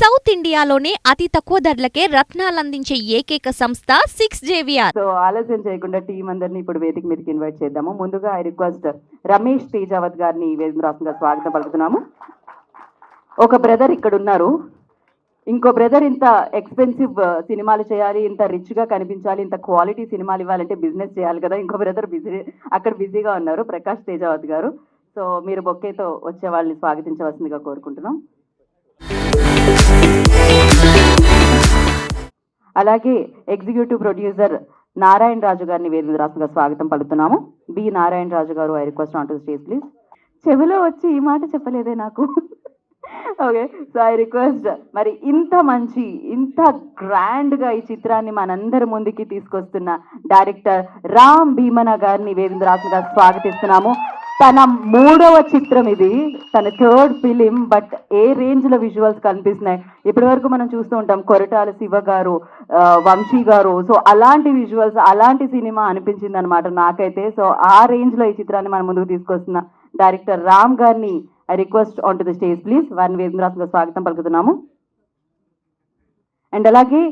South ఇండియాలోనే అతి తక్కువ ధరలకే రత్నాలందించే ఏకైక సంస్థ 6JVR. సో ఆలస్యం చేయకుండా టీం అందరినీ ఇప్పుడు వేదిక మీదకి ఇన్వైట్ చేద్దాము. ముందుగా ఐ రిక్వెస్ట్ రమేష్ తేజావత్ గారిని వేదిక రాష్ట్రంగా స్వాగతం పలుకుతున్నాము. ఒక బ్రదర్ ఇక్కడ ఉన్నారు, ఇంకో బ్రదర్ ఇంత ఎక్స్పెన్సివ్ సినిమాలు చేయాలి, ఇంత రిచ్ గా కనిపించాలి, ఇంత క్వాలిటీ సినిమాలు ఇవ్వాలంటే బిజినెస్ చేయాలి కదా. ఇంకో బ్రదర్ అక్కడ బిజీగా ఉన్నారు, ప్రకాష్ తేజావత్ గారు. సో మీరు బొక్కేతో వచ్చే వాళ్ళని స్వాగతించవలసిందిగా కోరుకుంటున్నాం. అలాగే ఎగ్జిక్యూటివ్ ప్రొడ్యూసర్ నారాయణ రాజు గారిని వేదిక రాష్ట్రంగా స్వాగతం పలుకుతున్నాము. బి నారాయణ రాజు గారు, I request on to stage please. చెవిలో వచ్చి ఈ మాట చెప్పలేదే నాకు. ఓకే, సో ఐ రిక్వెస్ట్, మరి ఇంత గ్రాండ్గా ఈ చిత్రాన్ని మనందరి ముందుకి తీసుకొస్తున్న డైరెక్టర్ రామ్ భీమన గారిని వేదిక రాష్ట్రంగా స్వాగతిస్తున్నాము. తన 3వ చిత్రం ఇది, తన 3rd film. But A range లో విజువల్స్ కనిపిస్తున్నాయి. ఇప్పటి వరకు మనం చూస్తూ ఉంటాం కొరటాల శివ గారు, వంశీ గారు. సో అలాంటి విజువల్స్, అలాంటి సినిమా అనిపించింది అనమాట నాకైతే. సో ఆ రేంజ్ లో ఈ చిత్రాన్ని మన ముందుకు తీసుకొస్తున్న డైరెక్టర్ రామ్ గారిని I request on to the stage please. వారిని వేదిక రాష్ట్రంగా స్వాగతం పలుకుతున్నాము. అండ్ అలాగే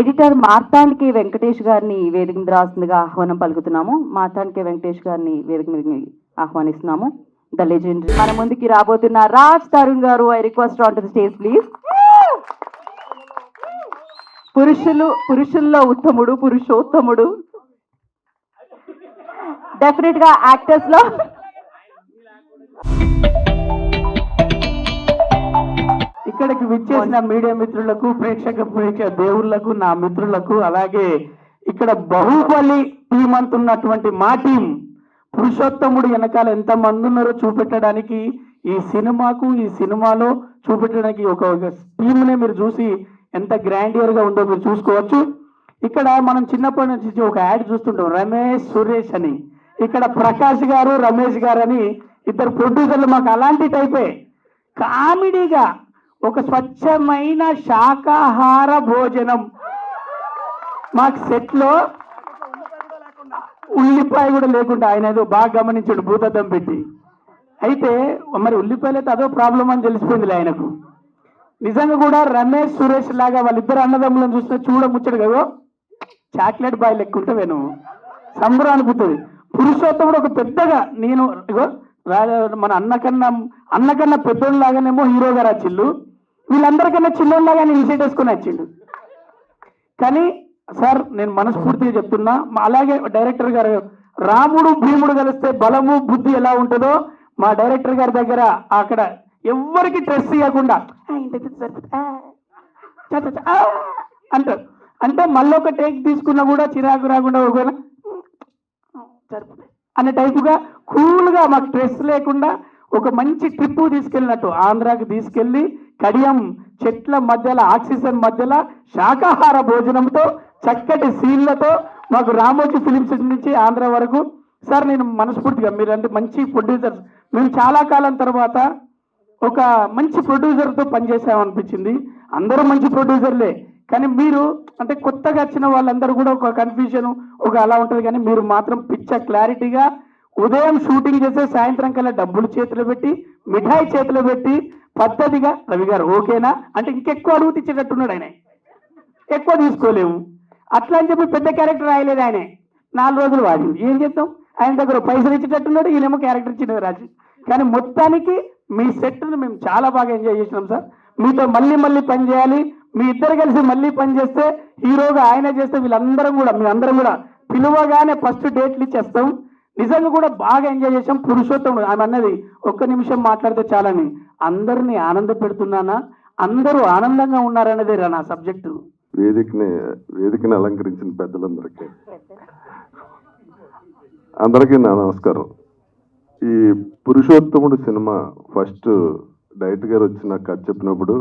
ఎడిటర్ మార్తాండ్ కే వెంకటేష్ గారిని వేదిక మీద రాస్తుందిగా ఆహ్వానం పలుకుతున్నాము. మార్తాండ్ కే వెంకటేష్ గారిని వేదిక మీద ఆహ్వానిస్తున్నాము. ద లెజెండ్ మన ముందుకి రాబోతున్న రాజ్ తరుణ్ గారు, I request on to the stage please. పురుషుల్లో ఉత్తముడు, పురుషోత్తముడు. డెఫినెట్ గా యాక్టర్స్ లో ఇక్కడికి విచ్చేసిన మీడియా మిత్రులకు, ప్రేక్షక దేవుళ్లకు, నా మిత్రులకు, అలాగే ఇక్కడ బాహుబలి టీం అంటున్నటువంటి మా టీం, పురుషోత్తముడు వెనకాల ఎంతమంది ఉన్నారో చూపెట్టడానికి, ఈ సినిమాలో చూపెట్టడానికి ఒక టీంనే మీరు చూసి ఎంత గ్రాండియర్ గా ఉందో మీరు చూసుకోవచ్చు. ఇక్కడ మనం చిన్నప్పటి నుంచి ఒక యాడ్ చూస్తుంటాం, రమేష్ సురేష్ అని. ఇక్కడ ప్రకాష్ గారు, రమేష్ గారు అని ఇద్దరు ప్రొడ్యూసర్లు. మాకు అలాంటి టైపే కామెడీగా ఒక స్వచ్ఛమైన శాకాహార భోజనం. మాకు సెట్లో ఉల్లిపాయ కూడా లేకుండా ఆయన ఏదో బాగా గమనించాడు భూతద్దం పెట్టి. అయితే మరి ఉల్లిపాయలు అయితే అదో ప్రాబ్లం అని తెలిసిపోయింది ఆయనకు. నిజంగా కూడా రమేష్ సురేష్ లాగా వాళ్ళిద్దరు అన్నదమ్ములను చూస్తే చూడముచ్చడు కదా, చాక్లెట్ బాయ్ లెక్క ఉంటే సంబరం అనిపిస్తుంది. పురుషోత్తముడు ఒక పెద్దగా, నేను మన అన్నకన్నా పెద్దోళ్ళలాగానేమో హీరో గారు వచ్చిండు, వీళ్ళందరికన్నా చిన్నోళ్ళలాగానే ఇన్సైట్ వేసుకొని వచ్చిండు. కానీ సార్ నేను మనస్ఫూర్తిగా చెప్తున్నా, అలాగే డైరెక్టర్ గారు, రాముడు భీముడు కలిస్తే బలము బుద్ధి ఎలా ఉంటుందో మా డైరెక్టర్ గారి దగ్గర అక్కడ ఎవరికి స్ట్రెస్ ఇవ్వకుండా అంటారు. అంటే మళ్ళీ ఒక టేక్ తీసుకున్నా కూడా చిరాకు రాకుండా ఒకవేళ అనే టైపుగా కూల్గా మాకు స్ట్రెస్ లేకుండా ఒక మంచి ట్రిప్ తీసుకెళ్ళినట్టు ఆంధ్రాకి తీసుకెళ్ళి కడియం చెట్ల మధ్యలో, ఆక్సిజన్ మధ్యలో శాకాహార భోజనంతో, చక్కటి సీన్లతో మాకు రామోజీ ఫిలిం సిటీ నుంచి ఆంధ్ర వరకు. సార్ నేను మనస్ఫూర్తిగా, మీరంటే మంచి ప్రొడ్యూసర్స్, మేము చాలా కాలం తర్వాత ఒక మంచి ప్రొడ్యూసర్తో పనిచేసామనిపించింది. అందరూ మంచి ప్రొడ్యూసర్లే, కానీ మీరు అంటే కొత్తగా వచ్చిన వాళ్ళందరూ కూడా ఒక కన్ఫ్యూజన్ ఒక అలా ఉంటుంది. కానీ మీరు మాత్రం పిచ్చ క్లారిటీగా ఉదయం షూటింగ్ చేస్తే సాయంత్రం కల్లా డబ్బులు చేతిలో పెట్టి, మిఠాయి చేతిలో పెట్టి పద్ధతిగా, రవి గారు ఓకేనా అంటే ఇంకెక్కువ అడుగు తెచ్చేటట్టున్నాడు ఆయన, ఎక్కువ తీసుకోలేము అట్లా అని చెప్పి పెద్ద క్యారెక్టర్ రాయలేదు ఆయన. 4 రోజులు వాడింది, ఏం చేద్దాం, ఆయన దగ్గర పైసలు ఇచ్చేటట్టున్నాడు, ఈయనేమో క్యారెక్టర్ ఇచ్చినవి రాజు. కానీ మొత్తానికి మీ సెట్ను మేము చాలా బాగా ఎంజాయ్ చేసినాం సార్. మీతో మళ్ళీ పని చేయాలి, మీ ఇద్దరు కలిసి మళ్ళీ పని చేస్తే, హీరోగా ఆయన చేస్తే వీళ్ళందరం కూడా, మీ అందరం కూడా పిలువగానే ఫస్ట్ డేట్లు ఇచ్చేస్తాం. నిజంగా కూడా బాగా ఎంజాయ్ చేసాం. పురుషోత్తముడు ఆమె అన్నది ఒక్క నిమిషం మాట్లాడితే చాలని, అందరినీ ఆనంద పెడుతున్నానా, అందరూ ఆనందంగా ఉన్నారనేదే నా సబ్జెక్టు. వేదికని అలంకరించిన అందరికీ నా నమస్కారం. ఈ పురుషోత్తముడు సినిమా ఫస్ట్ డైరెక్టర్ గారు వచ్చి నాకు కథ చెప్పినప్పుడు,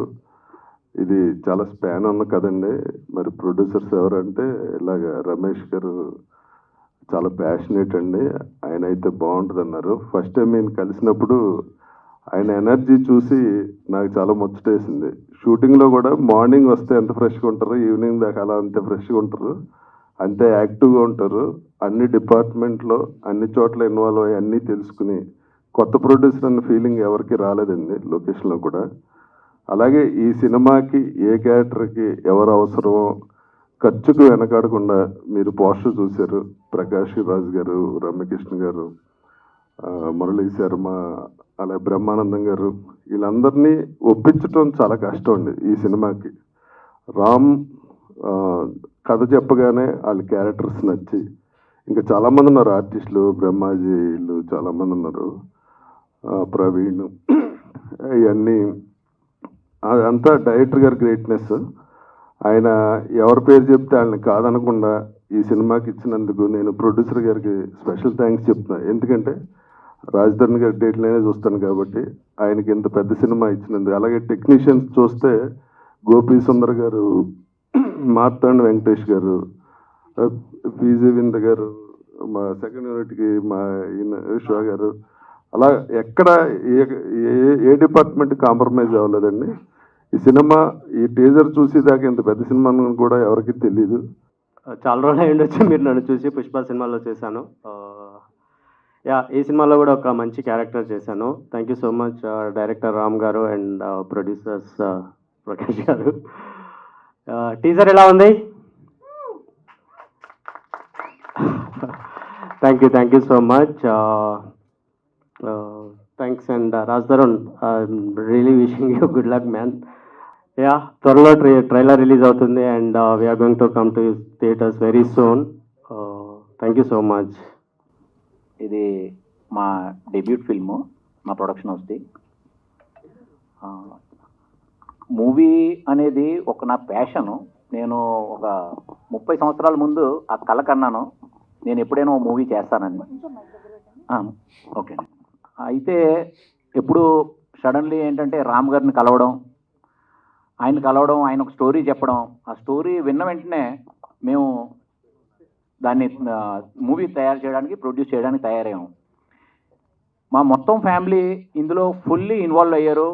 ఇది చాలా స్పాన్ ఉన్న కదండి, మరి ప్రొడ్యూసర్స్ ఎవరంటే ఇలాగ రమేష్ గారు చాలా ప్యాషనేట్ అండి, ఆయన అయితే బాగుంటుంది అన్నారు. ఫస్ట్ టైం నేను కలిసినప్పుడు ఆయన ఎనర్జీ చూసి నాకు చాలా ముచ్చటేసింది. షూటింగ్లో కూడా మార్నింగ్ వస్తే ఎంత ఫ్రెష్గా ఉంటారు, ఈవినింగ్ దాకా అలా అంతే ఫ్రెష్గా ఉంటారు, అంతే యాక్టివ్గా ఉంటారు. అన్ని డిపార్ట్మెంట్లో అన్ని చోట్ల ఇన్వాల్వ్ అయ్యి అన్నీ తెలుసుకుని కొత్త ప్రొడ్యూసర్ అన్న ఫీలింగ్ ఎవరికి రాలేదండి లొకేషన్లో కూడా. అలాగే ఈ సినిమాకి ఏ క్యారెక్టర్కి ఎవరు అవసరమో ఖర్చుకు వెనకాడకుండా మీరు పోస్టర్ చూశారు. ప్రకాష్ రాజ్ గారు, రమ్యకృష్ణ గారు, మురళీ శర్మ, అలాగే బ్రహ్మానందం గారు, వీళ్ళందరినీ ఒప్పించడం చాలా కష్టం అండి ఈ సినిమాకి. రామ్ కథ చెప్పగానే వాళ్ళ క్యారెక్టర్స్ నచ్చి, ఇంకా చాలామంది ఉన్నారు ఆర్టిస్టులు, బ్రహ్మాజీలు చాలామంది ఉన్నారు, ప్రవీణ్, ఇవన్నీ అంతా డైరెక్టర్ గారి గ్రేట్నెస్. ఆయన ఎవరి పేరు చెప్తే వాళ్ళని కాదనకుండా ఈ సినిమాకి ఇచ్చినందుకు నేను ప్రొడ్యూసర్ గారికి స్పెషల్ థ్యాంక్స్ చెప్తున్నా. ఎందుకంటే రాజధాని గారి డేట్లనే చూస్తాను కాబట్టి ఆయనకి ఇంత పెద్ద సినిమా ఇచ్చినందుకు. అలాగే టెక్నీషియన్స్ చూస్తే గోపీ సుందర్ గారు, మార్తాండ్ వెంకటేష్ గారు, పీజీ వింద గారు, మా సెకండ్ యూనిట్కి మా ఈయన విశ్వ గారు, అలా ఎక్కడ ఏ డిపార్ట్మెంట్ కాంప్రమైజ్ అవ్వలేదండి. ఈ సినిమా ఈ టీజర్ చూసేదాకా ఇంత పెద్ద సినిమా అని కూడా ఎవరికి తెలియదు. చాలా రోజులు అయ్యి ఉండొచ్చు మీరు నన్ను చూసి. పుష్ప సినిమాలో చేశాను. ఈ సినిమాలో కూడా ఒక మంచి క్యారెక్టర్ చేశాను. Thank you so much director Ram గారు అండ్ ప్రొడ్యూసర్స్ ప్రకాష్ గారు. టీజర్ ఎలా ఉంది? Thank you so much. Thanks. And Raj Tarun, really wishing you good luck man. త్వరలో ట్రైలర్ రిలీజ్ అవుతుంది and we are going to come to theatres very soon. Thank you so much. ఇది మా debut film, మా production హౌస్ది. Movie అనేది ఒక నా passion. నేను ఒక 30 సంవత్సరాల ముందు ఆ కళ కన్నాను నేను ఎప్పుడైనా ఓ మూవీ చేస్తానని. ఓకే. అయితే ఎప్పుడు సడన్లీ ఏంటంటే రామ్ గారిని కలవడం, ఆయన ఒక స్టోరీ చెప్పడం, ఆ స్టోరీ విన్న వెంటనే మేము దాన్ని మూవీ తయారు చేయడానికి, ప్రొడ్యూస్ చేయడానికి తయారయ్యాము. మా మొత్తం ఫ్యామిలీ ఇందులో ఫుల్లీ ఇన్వాల్వ్ అయ్యారు.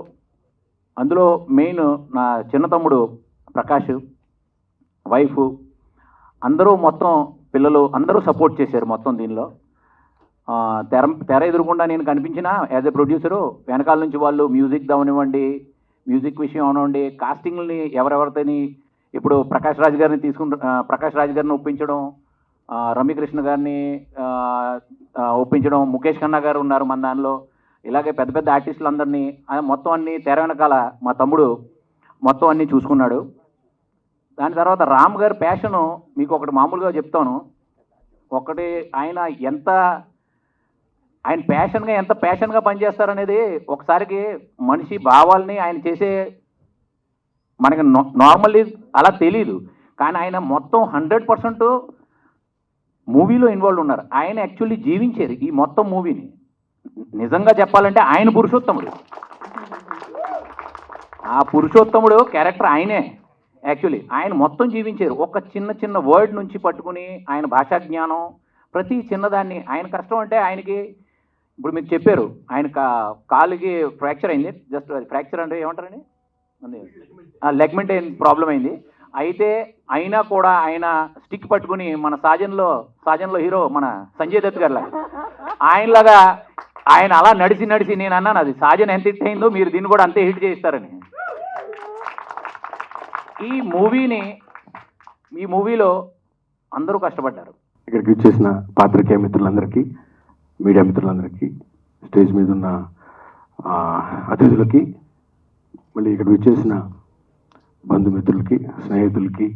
అందులో మెయిన్ నా చిన్న తమ్ముడు ప్రకాష్, వైఫ్, అందరూ మొత్తం పిల్లలు అందరూ సపోర్ట్ చేశారు మొత్తం దీనిలో. తెర ఎదురుకుండా నేను కనిపించిన యాజ్ ఎ ప్రొడ్యూసరు, వెనకాల నుంచి వాళ్ళు మ్యూజిక్ అవనివ్వండి, మ్యూజిక్ విషయం అవనివ్వండి, కాస్టింగ్ని ఎవరెవరితోని, ఇప్పుడు ప్రకాష్ రాజ్ గారిని ఒప్పించడం, రమ్యకృష్ణ గారిని ఒప్పించడం, ముఖేష్ ఖన్నా గారు ఉన్నారు మన దానిలో, ఇలాగే పెద్ద పెద్ద ఆర్టిస్టులు అందరినీ మొత్తం అన్ని తెర వెనకాల మా తమ్ముడు మొత్తం అన్నీ చూసుకున్నాడు. దాని తర్వాత రామ్ గారి ప్యాషను మీకు ఒకటి మామూలుగా చెప్తాను. ఒకటి ఆయన ప్యాషన్గా ఎంత ప్యాషన్గా పనిచేస్తారనేది ఒకసారికి మనిషి భావాల్ని ఆయన చేసే మనకి నార్మల్లీ అలా తెలీదు. కానీ ఆయన మొత్తం 100% మూవీలో ఇన్వాల్వ్ ఉన్నారు. ఆయన యాక్చువల్లీ జీవించారు ఈ మొత్తం మూవీని. నిజంగా చెప్పాలంటే ఆయన పురుషోత్తముడు. ఆ పురుషోత్తముడు క్యారెక్టర్ ఆయనే. యాక్చువల్లీ ఆయన మొత్తం జీవించారు. ఒక చిన్న వర్డ్ నుంచి పట్టుకుని ఆయన భాషా జ్ఞానం, ప్రతి చిన్నదాన్ని. ఆయన కష్టం అంటే ఆయనకి ఇప్పుడు మీరు చెప్పారు ఆయన కాలుకి ఫ్రాక్చర్ అయింది. జస్ట్ ఫ్రాక్చర్ అంటే ఏమంటారండి, లెగ్మెంట్ ప్రాబ్లం అయింది. అయితే అయినా కూడా ఆయన స్టిక్ పట్టుకుని మన సాజన్లో హీరో మన సంజయ్ దత్ గారిలా ఆయనలాగా ఆయన అలా నడిచి నేను అన్నాను అది సాజన్ ఎంత హిట్ అయిందో మీరు దీన్ని కూడా అంతే హిట్ చేస్తారని. ఈ మూవీలో అందరూ కష్టపడ్డారు. ఇక్కడికి వచ్చేసిన పాత్రికేయ మిత్రులందరికీ, మీడియా మిత్రులందరికీ, స్టేజ్ మీద ఉన్న అతిథులకి, మళ్ళీ ఇక్కడికి వచ్చేసిన బంధుమిత్రులకి, స్నేహితులకి,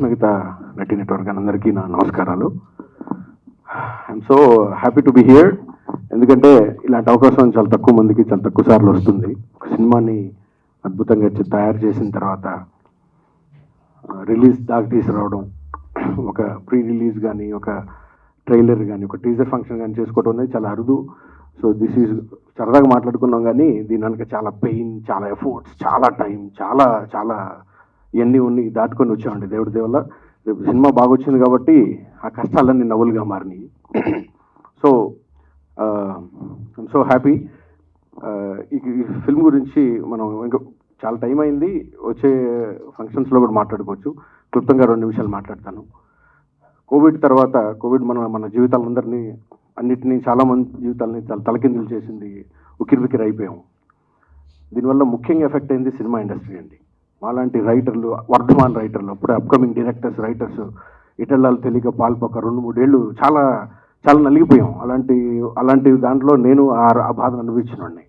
మిగతా నటి నెట్వర్క్ అందరికీ నా నమస్కారాలు. I'm so happy to be here. ఎందుకంటే ఇలాంటి అవకాశం చాలా తక్కువ మందికి, చాలా తక్కువ సార్లు వస్తుంది. ఒక సినిమాని అద్భుతంగా తయారు చేసిన తర్వాత రిలీజ్ దాకా తీసుకురావడం, ఒక ప్రీ రిలీజ్ కానీ, ఒక ట్రైలర్ కానీ, ఒక టీజర్ ఫంక్షన్ కానీ చేసుకోవడం అనేది చాలా అరుదు. సో దిస్ ఈజ్ సరదాగా మాట్లాడుకున్నాం కానీ దీని వెనక చాలా పెయిన్, చాలా ఎఫర్ట్స్, చాలా టైం, చాలా ఇవన్నీ దాటుకొని వచ్చామండి. దేవుడి దేవల్ల రేపు సినిమా బాగా వచ్చింది కాబట్టి ఆ కష్టాలన్నీ నవ్వులుగా మారినాయి. So I'm so happy. ఈ ఫిల్మ్ గురించి మనం ఇంకా చాలా టైం అయింది, వచ్చే ఫంక్షన్స్లో కూడా మాట్లాడుకోవచ్చు. క్లుప్తంగా 2 నిమిషాలు మాట్లాడతాను. కోవిడ్ తర్వాత మన జీవితాలందరినీ, అన్నిటినీ, చాలామంది జీవితాలని చాలా తలకిందులు చేసింది. ఉక్కిరిబిక్కిరి అయిపోయాం. దీనివల్ల ముఖ్యంగా ఎఫెక్ట్ అయింది సినిమా ఇండస్ట్రీ అండి. మాలాంటి రైటర్లు, వర్ధమాన్ రైటర్లు, అప్పుడే అప్కమింగ్ డైరెక్టర్స్, రైటర్స్ ఇటల్లాలు తెలియక పాల్పొక 2-3 ఏళ్ళు చాలా చాలా నలిగిపోయాం. అలాంటి దాంట్లో నేను ఆ బాధను అనుభవించినండి.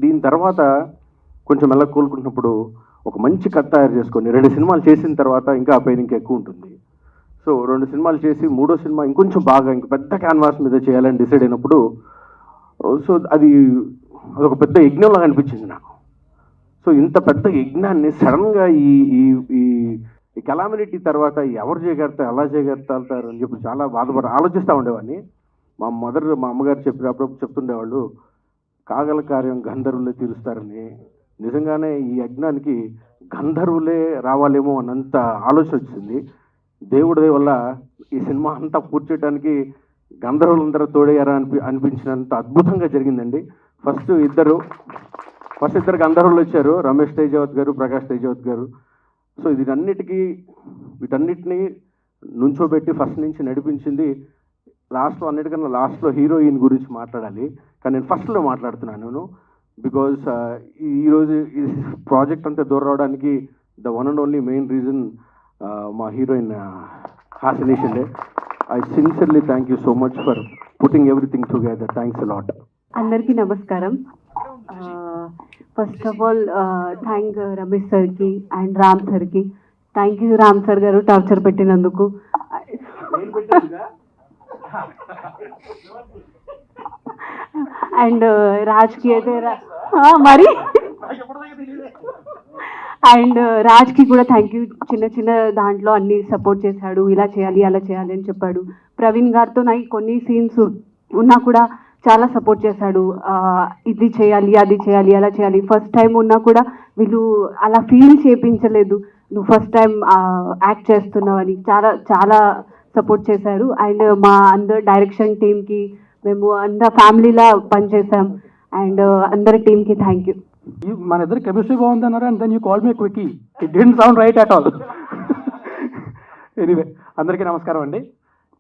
దీని తర్వాత కొంచెం మెల్ల కోలుకుంటున్నప్పుడు ఒక మంచి కథ తయారు చేసుకొని 2 సినిమాలు చేసిన తర్వాత ఇంకా ఆ పెయిన్ ఇంకా ఎక్కువ ఉంటుంది. సో 2 సినిమాలు చేసి 3వ సినిమా ఇంకొంచెం బాగా ఇంక పెద్ద క్యాన్వాస్ మీద చేయాలని డిసైడ్ అయినప్పుడు సో అదొక పెద్ద యజ్ఞంలాగా అనిపించింది నాకు. సో ఇంత పెద్ద యజ్ఞాన్ని సడన్గా ఈ కెలామినిటీ తర్వాత ఎవరు చేయగలుగుతారు, ఎలా చేయగలుగుతారు అని చెప్పి చాలా ఆలోచిస్తూ ఉండేవాడిని. మా అమ్మగారు అప్పుడప్పుడు చెప్తుండేవాళ్ళు, కాగల కార్యం గంధర్వులే తీరుస్తారని. నిజంగానే ఈ యజ్ఞానికి గంధర్వులే రావాలేమో అన్నంత ఆలోచన వచ్చింది. దేవుడి వల్ల ఈ సినిమా అంతా పూర్తి చేయడానికి గంధర్వులందరూ తోడయ్యారా అనిపించినంత అద్భుతంగా జరిగిందండి. ఫస్ట్ ఇద్దరు గంధర్వులు వచ్చారు, రమేష్ తేజావత్ గారు, ప్రకాష్ తేజావత్ గారు. సో వీటన్నిటినీ నుంచోబెట్టి ఫస్ట్ నుంచి నడిపించింది. అన్నిటికన్నా లాస్ట్లో హీరోయిన్ గురించి మాట్లాడాలి, కానీ నేను ఫస్ట్లో మాట్లాడుతున్నాను. బికాజ్ ఈరోజు ఈ ప్రాజెక్ట్ అంతా దూరం రావడానికి the one and only main reason మా heroine Hasini Shinde. I sincerely thank you so much for putting everything together. Thanks a lot. అందరికీ నమస్కారం. First of all thank Ramesh సార్కి అండ్ రామ్ సార్కి. థ్యాంక్ యూ రామ్ సార్ గారు టార్చర్ పెట్టినందుకు. అండ్ రాజ్కి అయితే మరి అండ్ రాజ్కి కూడా థ్యాంక్ యూ. చిన్న దాంట్లో అన్ని సపోర్ట్ చేశాడు, ఇలా చేయాలి అలా చేయాలి అని చెప్పాడు. ప్రవీణ్ గారితో నాకు కొన్ని సీన్స్ ఉన్నా కూడా చాలా సపోర్ట్ చేశాడు. ఇది చేయాలి, అది చేయాలి, అలా చేయాలి. ఫస్ట్ టైం ఉన్నా కూడా వీళ్ళు అలా ఫీల్ చేయించలేదు, నువ్వు ఫస్ట్ టైం యాక్ట్ చేస్తున్నావని. చాలా చాలా సపోర్ట్ చేశారు. అండ్ మా అందరు డైరెక్షన్ టీమ్కి మేము అందరు ఫ్యామిలీలా పనిచేసాం. అండ్ అందరి టీమ్కి థ్యాంక్ యూ. మన ఇద్దరు కెమిస్ట్రీ బాగుంది అన్నారు, and then you call me quickie. It didn't sound right at all. Anyway, అందరికీ నమస్కారం అండి.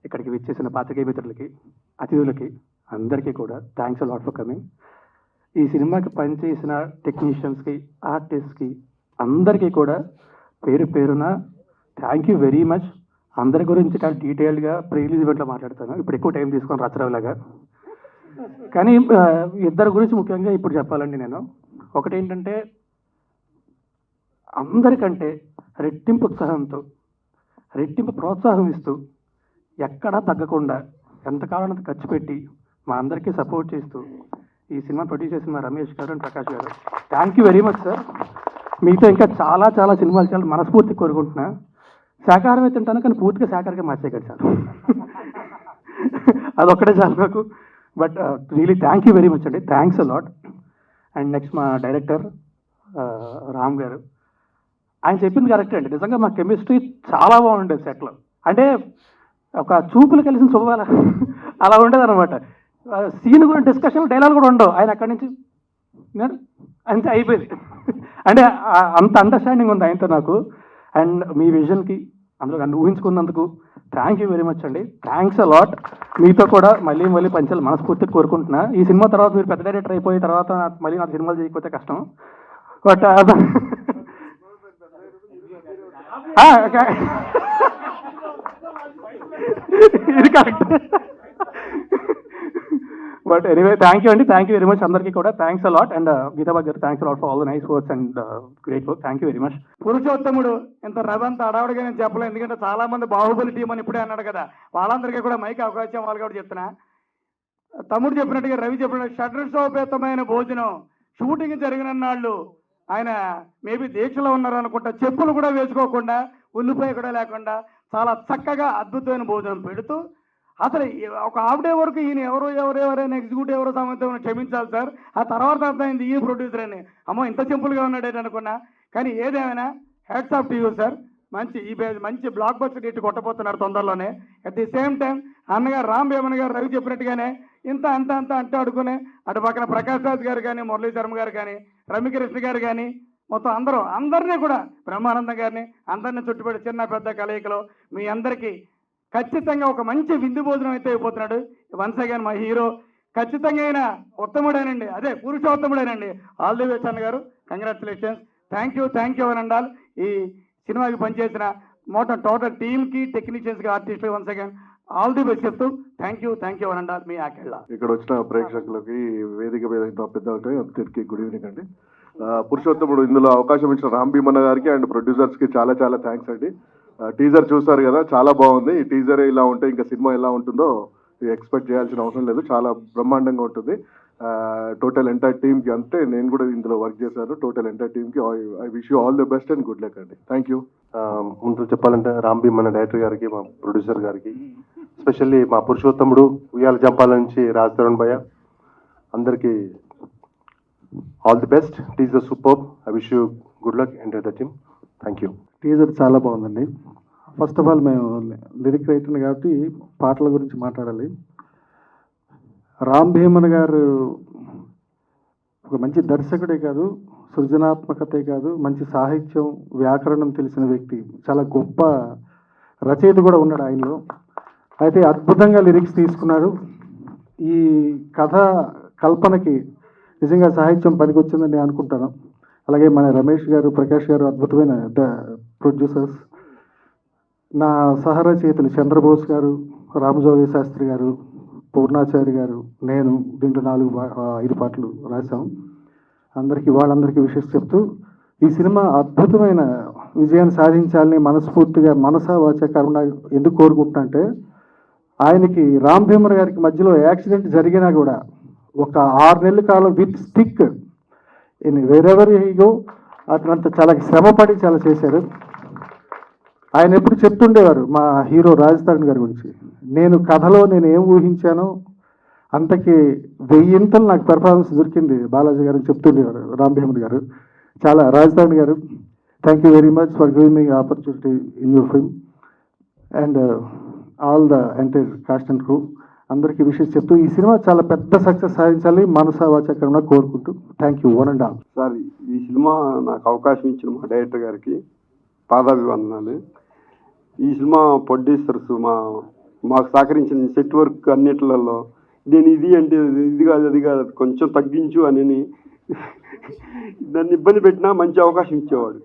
ఇక్కడికి విచ్చేసిన పాత్రికేయ మిత్రులకి, అతిథులకి అందరికీ కూడా thanks a lot for coming. ఈ సినిమాకి పనిచేసిన టెక్నీషియన్స్కి, ఆర్టిస్ట్కి అందరికీ కూడా పేరు పేరున థ్యాంక్ యూ వెరీ మచ్. అందరి గురించి చాలా డీటెయిల్డ్గా ప్రీ రిలీజ్ ఈవెంట్లో మాట్లాడతాను, ఇప్పుడు ఎక్కువ టైం తీసుకొని రచరవలాగా. కానీ ఇద్దరి గురించి ముఖ్యంగా ఇప్పుడు చెప్పాలండి నేను. ఒకటేంటంటే, అందరికంటే రెట్టింపు ఉత్సాహంతో, రెట్టింపు ప్రోత్సాహం ఇస్తూ, ఎక్కడా తగ్గకుండా ఎంతకాలం అంత ఖర్చు పెట్టి మా అందరికీ సపోర్ట్ చేస్తూ ఈ సినిమా ప్రొడ్యూస్ చేసిన మా రమేష్ గారు అండ్ ప్రకాష్ గారు, thank you very much sir. మీతో ఇంకా చాలా చాలా సినిమాలు చాలా మనస్ఫూర్తి కోరుకుంటున్నా. శాకాహారమే తింటాను, కానీ పూర్తిగా శాకాహారంగా మార్చేయగలరు సార్. అదొక్కటే చాలు నాకు. But really thank you very much అండి. Thanks a lot. And next మా డైరెక్టర్ రామ్ గారు, ఆయన చెప్పింది కరెక్ట్ అండి. నిజంగా మా కెమిస్ట్రీ చాలా బాగుండేది సెట్లో. అంటే ఒక చూపులు కలిసిన శుభాల అలా ఉండేది అనమాట. సీన్ గురించి డిస్కషన్, డైలాగ్ కూడా ఉండవు. ఆయన అక్కడి నుంచి అంతే అయిపోయింది. అంటే అంత అండర్స్టాండింగ్ ఉంది ఆయనతో నాకు. అండ్ మీ విజన్కి అందులో నన్ను ఊహించుకున్నందుకు థ్యాంక్ యూ వెరీ మచ్ అండి. Thanks a lot. మీతో కూడా మళ్ళీ పంచాలి మనస్ఫూర్తిగా కోరుకుంటున్నా. ఈ సినిమా తర్వాత మీరు పెద్ద డైరెక్టర్ అయిపోయిన తర్వాత మళ్ళీ నాకు సినిమాలు చేయకపోతే కష్టం. బట్ ఇది correct. But anyway, thank you అండి. థ్యాంక్ యూ వెరీ మచ్ అందరికీ కూడా. Thanks a lot. అండ్ గీతాబాగ్ గారు, thanks a lot for all the nice words and great work. Thank you very much. పురుషోత్తముడు ఇంత రవంత అడావుడిగా నేను చెప్పలేదు, ఎందుకంటే చాలా మంది బాహుబలి టీం అని ఇప్పుడే అన్నాడు కదా, వాళ్ళందరికీ కూడా మైక్ అవకాశం వాళ్ళు కూడా చెప్తున్నా. తమ్ముడు చెప్పినట్టుగా, రవి చెప్పినట్టు షడ్రసోపేతమైన భోజనం షూటింగ్ జరిగిన నాళ్ళు ఆయన మేబీ దీక్షలో ఉన్నారు అనుకుంటా, చెప్పులు కూడా వేసుకోకుండా, ఉల్లిపాయ కూడా లేకుండా చాలా చక్కగా అద్భుతమైన భోజనం పెడుతూ, అసలు ఒక హాఫ్ డే వరకు ఈయన ఎవరైనా ఎగ్జిక్యూటివ్ ఎవరో సంబంధం క్షమించాలి సార్, ఆ తర్వాత అర్థమైంది ఈ ప్రొడ్యూసర్ అని. అమ్మో ఇంత సింపుల్గా ఉన్నాడేది అనుకున్నా. కానీ ఏదేమైనా hats off to you sir. మంచి బ్లాక్ బస్టర్ హిట్ కొట్టబోతున్నారు తొందరలోనే. అట్ ది సేమ్ టైం అన్నగారు రామ్ భీమన్ గారు రవి చెప్పినట్టుగానే ఇంత అంటే అడుగునే అటు పక్కన ప్రకాష్ రాజ్ గారు కానీ, మురళీ శర్మ గారు కానీ, రమ్యకృష్ణ గారు కానీ, మొత్తం అందరినీ కూడా, బ్రహ్మానందం గారిని అందరినీ చుట్టుపడి చిన్న పెద్ద కలయికలో మీ అందరికీ ఖచ్చితంగా ఒక మంచి విందు భోజనం అయితే అయిపోతున్నాడు. వన్స్ అగైన్ మా హీరో ఖచ్చితంగా ఆయన ఉత్తముడేనండి, అదే పురుషోత్తముడేనండి. ఆల్ ది బెస్ట్ అన్న గారు, కంగ్రాచులేషన్స్, థ్యాంక్ యూ అని అండాలి. ఈ సినిమాకి పనిచేసిన మొత్తం టోటల్ టీమ్కి, టెక్నీషియన్స్కి, ఆర్టిస్ట్కి once again all the best చెప్తూ థ్యాంక్ యూ అని అండాలి మీ ఆకెళ్ళ. ఇక్కడ వచ్చిన ప్రేక్షకులకి, వేదిక మీద పెద్దలకి అందరికీ గుడ్ ఈవినింగ్ అండి. పురుషోత్తముడు ఇందులో అవకాశం ఇచ్చిన రామ్ భీమన్న గారికి అండ్ ప్రొడ్యూసర్స్కి చాలా చాలా థ్యాంక్స్ అండి. టీజర్ చూసారు కదా, చాలా బాగుంది. ఈ టీజరే ఇలా ఉంటే ఇంకా సినిమా ఎలా ఉంటుందో ఎక్స్పెక్ట్ చేయాల్సిన అవసరం లేదు, చాలా బ్రహ్మాండంగా ఉంటుంది. టోటల్ ఎంటైర్ టీమ్కి, అంటే నేను కూడా ఇందులో వర్క్ చేశాను, టోటల్ ఎంటైర్ టీమ్కి I wish you all the best and good luck అండి. Thank you. ముందు చెప్పాలంటే రామ్ భీమ్ మన డైరెక్టర్ గారికి, మా ప్రొడ్యూసర్ గారికి, ఎస్పెషల్లీ మా పురుషోత్తముడు, ఉయ్యాల జంపాల నుంచి రాజ్ తరుణ్ భయ్య, అందరికీ all the best. Teaser super. I wish you good luck and the team. Thank you. Teaser చాలా బాగుందండి. ఫస్ట్ ఆఫ్ ఆల్ మేము లిరిక్ రైటర్ కాబట్టి పాటల గురించి మాట్లాడాలి. రామ్ భీమన్ గారు ఒక మంచి దర్శకుడే కాదు, సృజనాత్మకతే కాదు, మంచి సాహిత్యం, వ్యాకరణం తెలిసిన వ్యక్తి, చాలా గొప్ప రచయిత కూడా ఉన్నాడు ఆయనలో. అయితే అద్భుతంగా లిరిక్స్ తీసుకున్నాడు. ఈ కథ కల్పనకి నిజంగా సాహిత్యం పనికొచ్చిందని నేను అనుకుంటాను. అలాగే మన రమేష్ గారు, ప్రకాష్ గారు అద్భుతమైన ప్రొడ్యూసర్స్. నా సహరచయితలు చంద్రబోస్ గారు, రామజోగి శాస్త్రి గారు, పూర్ణాచారి గారు, నేను దీంట్లో 5 పాటలు రాశాం. వాళ్ళందరికీ విషయం చెప్తూ ఈ సినిమా అద్భుతమైన విజయాన్ని సాధించాలని మనస్ఫూర్తిగా మనసా వాచ కర్మ ఎందుకు కోరుకుంటున్నా, ఆయనకి రామ్ భీమన్ గారికి మధ్యలో యాక్సిడెంట్ జరిగినా కూడా ఒక 6 నెలల కాలం విత్ స్టిక్ వేరెవర్ హీగో అతనంత చాలా శ్రమపడి చాలా చేశారు. ఆయన ఎప్పుడు చెప్తుండేవారు మా హీరో రాజ్ తరుణ్ గారి గురించి, నేను కథలో నేను ఏం ఊహించానో అంతకి 1000 నాకు పెర్ఫార్మెన్స్ దొరికింది బాలాజీ గారు చెప్తుండేవారు రామ్ భీమన్ గారు. చాలా రాజ్ తరుణ్ గారు, thank you very much for giving me opportunity in your film and all the entire cost and crew. అందరికీ విషయం చెప్తూ ఈ సినిమా చాలా పెద్ద సక్సెస్ సాధించాలి మనసా వాచకరంగా కోరుకుంటూ thank you. 1 and all. Sir, ఈ సినిమా నాకు అవకాశం ఇచ్చిన మా డైరెక్టర్ గారికి పాదాభివందనాలు. ఈ సినిమా ప్రొడ్యూసర్స్ మాకు సహకరించిన సెట్ వర్క్ అన్నిట్లలో నేను ఇది అంటే ఇది కాదు, అది కాదు, కొంచెం తగ్గించు అని దాన్ని ఇబ్బంది పెట్టినా మంచి అవకాశం ఇచ్చేవాడు.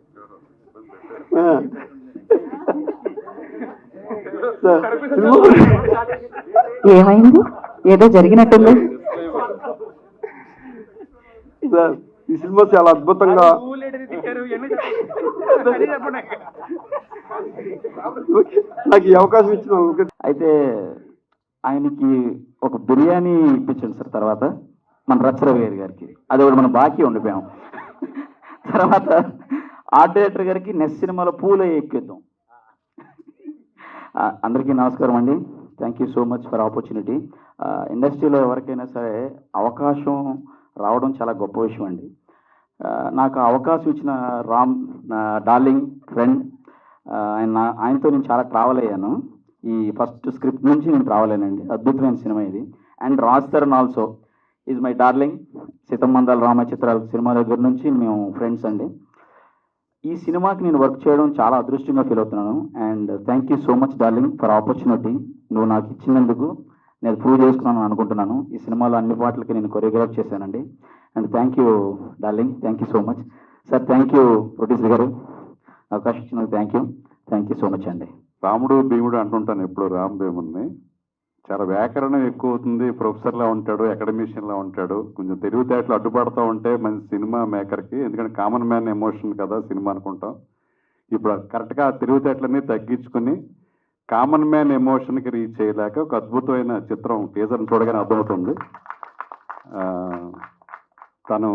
ఏమైంది? ఏదో జరిగినట్టుంది. సార్, ఈ సినిమా చాలా అద్భుతంగా నాకు ఈ అవకాశం ఇచ్చిన అయితే ఆయనకి ఒక బిర్యానీ ఇప్పించండి సార్. తర్వాత మన రచ్చరవి గారికి అది ఒకటి మనం బాకీ ఉండిపోయాం. తర్వాత ఆర్ట్ డైరెక్టర్ గారికి నెక్స్ట్ సినిమాలో పూలు ఎక్కిద్దాం. అందరికీ నమస్కారం అండి. Thank you so much for opportunity. ఇండస్ట్రీలో ఎవరికైనా సరే అవకాశం రావడం చాలా గొప్ప విషయం అండి. నాకు అవకాశం ఇచ్చిన రామ్, నా డార్లింగ్ ఫ్రెండ్, ఆయనతో నేను చాలా ట్రావెల్ అయ్యాను. ఈ ఫస్ట్ స్క్రిప్ట్ నుంచి నేను ట్రావెల్ అయ్యానండి. అద్భుతమైన సినిమా ఇది. And Raj Tarun also is my darling. సీతమ్మందాల రామ చిత్రాల సినిమా దగ్గర నుంచి మేము ఫ్రెండ్స్ అండి. ఈ సినిమాకి నేను వర్క్ చేయడం చాలా అదృష్టంగా ఫీల్ అవుతున్నాను. And thank you so much darling for opportunity. నువ్వు నాకు ఇచ్చినందుకు నేను ప్రూవ్ చేసుకున్నాను అనుకుంటున్నాను. ఈ సినిమాలో అన్ని పాటలకి నేను కొరియోగ్రాఫ్ చేశానండి. And thank you darling, thank you so much sir. Thank you producer గారు, అవకాశం ఇచ్చినందుకు థ్యాంక్ యూ సో మచ్ అండి. రాముడు భీముడు అంటుంటాను ఎప్పుడు రామ్ భీముడిని. చాలా వ్యాకరణం ఎక్కువ అవుతుంది, ప్రొఫెసర్లా ఉంటాడు, అకాడమిషియన్లా ఉంటాడు. కొంచెం తెలివితేటలు అడ్డుపడతా ఉంటే మంచి సినిమా మేకర్కి, ఎందుకంటే కామన్ మ్యాన్ ఎమోషన్ కదా సినిమా అనుకుంటాం. ఇప్పుడు కరెక్ట్గా ఆ తెలివితేటలన్నీ తగ్గించుకుని కామన్ మ్యాన్ ఎమోషన్కి రీచ్ అయ్యేలాక ఒక అద్భుతమైన చిత్రం టీజర్ని చూడగానే అర్థమవుతుంది. తను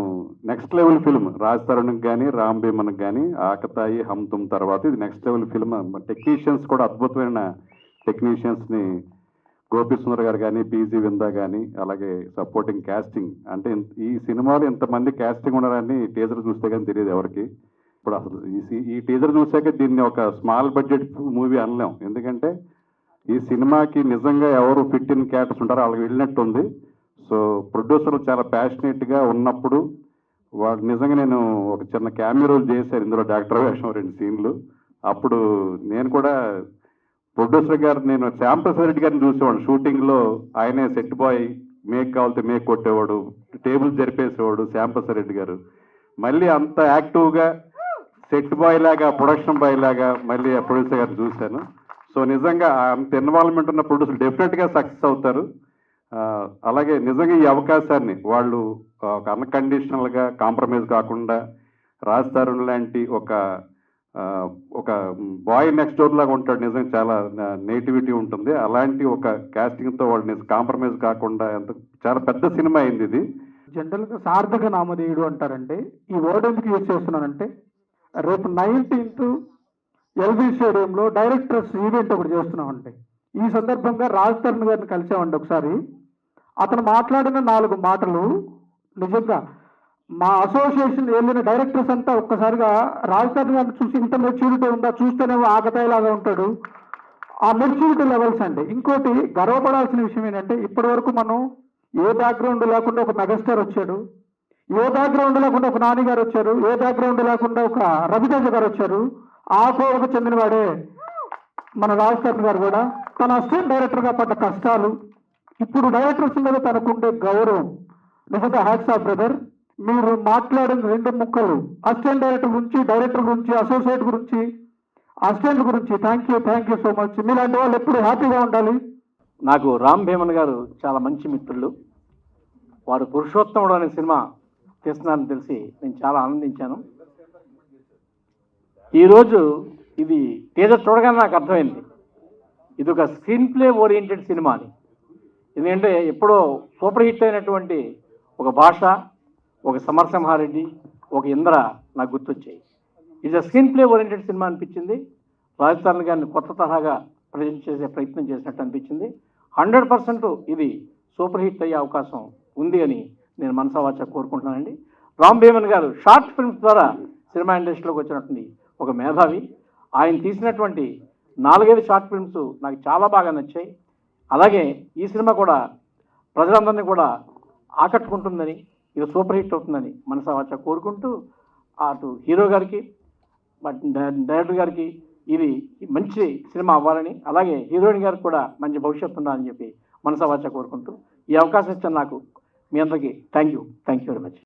నెక్స్ట్ లెవెల్ ఫిల్మ్ రాజ్ తరుణ్కి కానీ రామ్ భీమన్కి కానీ ఆకతాయి హమ్ తుమ్ తర్వాత ఇది నెక్స్ట్ లెవెల్ ఫిల్మ్. టెక్నీషియన్స్ కూడా అద్భుతమైన టెక్నీషియన్స్ని గోపి సుందర్ గారు కానీ, పీజీ విందా కానీ, అలాగే సపోర్టింగ్ క్యాస్టింగ్. అంటే ఈ సినిమాలో ఇంతమంది క్యాస్టింగ్ ఉన్నారని టీజర్ చూస్తే కానీ తెలియదు ఎవరికి. ఇప్పుడు అసలు ఈ టీజర్ చూసాక దీన్ని ఒక స్మాల్ బడ్జెట్ మూవీ అనలేం. ఎందుకంటే ఈ సినిమాకి నిజంగా ఎవరు ఫిట్ ఇన్ క్యారెక్టర్స్ ఉంటారో వాళ్ళకి వెళ్ళినట్టు ఉంది. సో ప్రొడ్యూసర్లు చాలా ప్యాషనేట్గా ఉన్నప్పుడు వాళ్ళు నిజంగా నేను ఒక చిన్న క్యామియో రోల్ చేశారు ఇందులో, డాక్టర్ వేషం 2 సీన్లు. అప్పుడు నేను కూడా ప్రొడ్యూసర్ గారు, నేను శ్యామ్ ప్రసాద్ రెడ్డి గారిని చూసేవాడు షూటింగ్లో. ఆయనే సెట్ బాయ్ మేక్ కావాలితే మేక్ కొట్టేవాడు, టేబుల్ జరిపేసేవాడు శ్యాంప్రసాద్ గారు. మళ్ళీ అంత యాక్టివ్గా సెట్ బాయ్ లాగా, ప్రొడక్షన్ బాయ్ లాగా మళ్ళీ ఆ ప్రొడ్యూసర్ గారు చూశాను. సో నిజంగా అంత ఇన్వాల్వ్మెంట్ ఉన్న ప్రొడ్యూసర్ డెఫినెట్గా సక్సెస్ అవుతారు. అలాగే నిజంగా ఈ అవకాశాన్ని వాళ్ళు ఒక అన్కండిషనల్గా కాంప్రమైజ్ కాకుండా రాజ్ తరుణ్ లాంటి ఒక బాయ్ నెక్స్ట్ డోర్ లాగా ఉంటాడు. నిజంగా చాలా నేటివిటీ ఉంటుంది. అలాంటి ఒక కాస్టింగ్తో వాళ్ళు కాంప్రమైజ్ కాకుండా చాలా పెద్ద సినిమా అయింది ఇది. జనరల్గా సార్థక నామధేయుడు అంటారంటే ఈ వర్డ్ ఎందుకు యూజ్ చేస్తున్నానంటే, రేపు 19th ఎల్బీ స్టేడియంలో డైరెక్టర్స్ ఈవెంట్ ఒకటి చేస్తున్నామండి. ఈ సందర్భంగా రాజ్ తరుణ్ గారిని కలిసామండి ఒకసారి. అతను మాట్లాడిన 4 మాటలు నిజంగా మా అసోసియేషన్ వెళ్ళిన డైరెక్టర్స్ అంతా ఒక్కసారిగా రాజ్ తరుణ్ గారిని చూసి ఇంత మెచ్యూరిటీ ఉందా, చూస్తేనేమో ఆగతాయిలాగా ఉంటాడు, ఆ మెచ్యూరిటీ లెవెల్స్ అండి. ఇంకోటి గర్వపడాల్సిన విషయం ఏంటంటే, ఇప్పటి వరకు మనం ఏ బ్యాక్గ్రౌండ్ లేకుండా ఒక మెగాస్టార్ వచ్చాడు, ఏ బ్యాక్గ్రౌండ్ లేకుండా ఒక నాని గారు వచ్చారు, ఏ బ్యాక్గ్రౌండ్ లేకుండా ఒక రవితేజ గారు వచ్చారు. ఆ కోవకు చెందినవాడే మన రాజ్ తరుణ్ గారు కూడా. తన అసిస్టెంట్ డైరెక్టర్గా పడ్డ కష్టాలు, ఇప్పుడు డైరెక్టర్స్ మీద తనకుండే గౌరవం, నిజంగా హ్యాట్స్ ఆఫ్ బ్రదర్. మీరు మాట్లాడిన 2 ముక్కలు అసిస్టెంట్ డైరెక్టర్ గురించి, డైరెక్టర్ గురించి, అసోసియేట్ గురించి, అసిస్టెంట్ గురించి థ్యాంక్ యూ సో మచ్. మీలాంటి వాళ్ళు ఎప్పుడు హ్యాపీగా ఉండాలి. నాకు రామ్ భీమన్ గారు చాలా మంచి మిత్రులు. వారు పురుషోత్తముడు అనే సినిమా తీస్తున్నారని తెలిసి నేను చాలా ఆనందించాను. ఈరోజు ఇది టీజర్ చూడగానే నాకు అర్థమైంది ఇది ఒక స్క్రీన్ ప్లే ఓరియంటెడ్ సినిమా అని. ఎందుకంటే ఎప్పుడో సూపర్ హిట్ అయినటువంటి ఒక భాష, ఒక సమరసింహారెడ్డి, ఒక ఇంద్ర నాకు గుర్తొచ్చాయి. ఇది స్క్రీన్ ప్లే ఓరియంటెడ్ సినిమా అనిపించింది. రాజ్ తరుణ్ గారిని కొత్త తరహాగా ప్రజెంట్ చేసే ప్రయత్నం చేసినట్టు అనిపించింది. 100% ఇది సూపర్ హిట్ అయ్యే అవకాశం ఉంది అని నేను మనసావాచ కోరుకుంటున్నానండి. రామ్ భీమన్ గారు షార్ట్ ఫిల్మ్స్ ద్వారా సినిమా ఇండస్ట్రీలోకి వచ్చినటువంటి ఒక మేధావి. ఆయన తీసినటువంటి 4-5 షార్ట్ ఫిల్మ్స్ నాకు చాలా బాగా నచ్చాయి. అలాగే ఈ సినిమా కూడా ప్రజలందరినీ కూడా ఆకట్టుకుంటుందని, ఇది సూపర్ హిట్ అవుతుందని మనసావాచ కోరుకుంటూ, అటు హీరో గారికి, డైరెక్టర్ గారికి ఇది మంచి సినిమా అవ్వాలని, అలాగే హీరోయిన్ గారికి కూడా మంచి భవిష్యత్తు ఉండాలని చెప్పి మనసావాచ కోరుకుంటూ ఈ అవకాశం ఇచ్చిన నాకు మీ అందరికీ థ్యాంక్ యూ వెరీ మచ్.